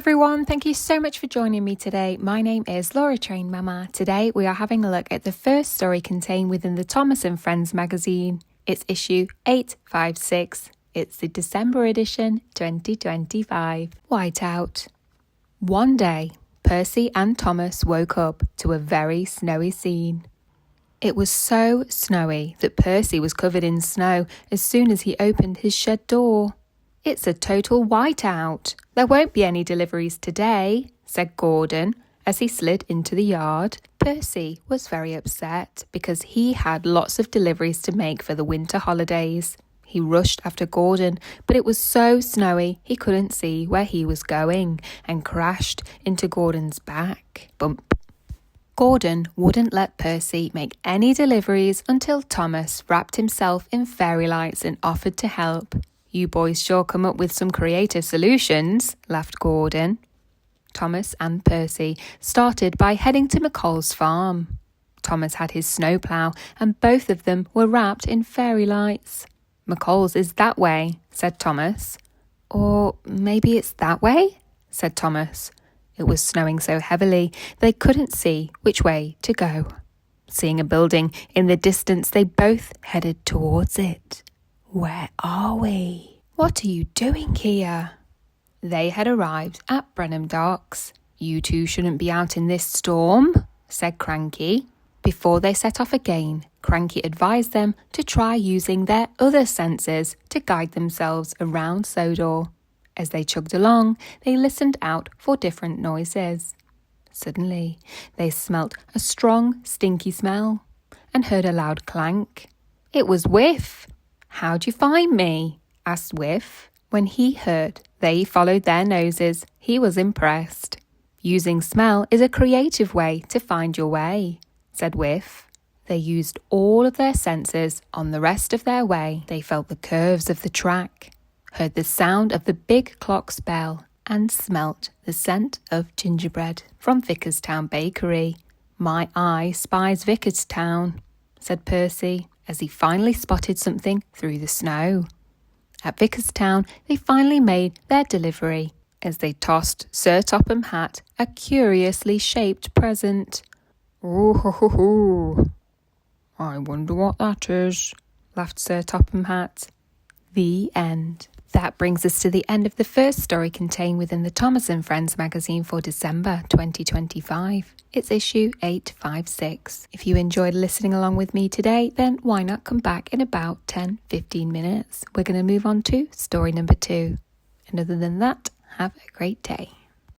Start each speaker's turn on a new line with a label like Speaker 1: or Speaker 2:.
Speaker 1: everyone, thank you so much for joining me today. My name is Laura Train Mama. Today we are having a look at the first story contained within the Thomas Friends Magazine. It's issue 856. It's the December edition 2025. Whiteout. One day, Percy and Thomas woke up to a very snowy scene. It was so snowy that Percy was covered in snow as soon as he opened his shed door. "It's a total whiteout. There won't be any deliveries today," said Gordon as he slid into the yard. Percy was very upset because he had lots of deliveries to make for the winter holidays. He rushed after Gordon, but it was so snowy he couldn't see where he was going and crashed into Gordon's back. Bump. Gordon wouldn't let Percy make any deliveries until Thomas wrapped himself in fairy lights and offered to help. "You boys sure come up with some creative solutions," laughed Gordon. Thomas and Percy started by heading to McColl's farm. Thomas had his snowplow and both of them were wrapped in fairy lights. "McColl's is that way," said Thomas. "Or maybe it's that way," said Thomas. It was snowing so heavily they couldn't see which way to go. Seeing a building in the distance, they both headed towards it. "Where are we? What are you doing here?" They had arrived at Brenham Docks. "You two shouldn't be out in this storm," said Cranky. Before they set off again, Cranky advised them to try using their other senses to guide themselves around Sodor. As they chugged along, they listened out for different noises. Suddenly, they smelt a strong, stinky smell and heard a loud clank. It was Whiff. "How'd you find me?" asked Whiff. When he heard they followed their noses, he was impressed. "Using smell is a creative way to find your way," said Whiff. They used all of their senses on the rest of their way. They felt the curves of the track, heard the sound of the big clock's bell, and smelt the scent of gingerbread from Vickerstown Bakery. "My eye spies Vickerstown," said Percy, as he finally spotted something through the snow. At Vickerstown, they finally made their delivery as they tossed Sir Topham Hatt a curiously shaped present. "Oh, ho, ho, ho. I wonder what that is," laughed Sir Topham Hatt. The end. That brings us to the end of the first story contained within the Thomas Friends Magazine for December 2025. It's issue 856. If you enjoyed listening along with me today, then why not come back in about 10-15 minutes? We're going to move on to story number 2. And other than that, have a great day.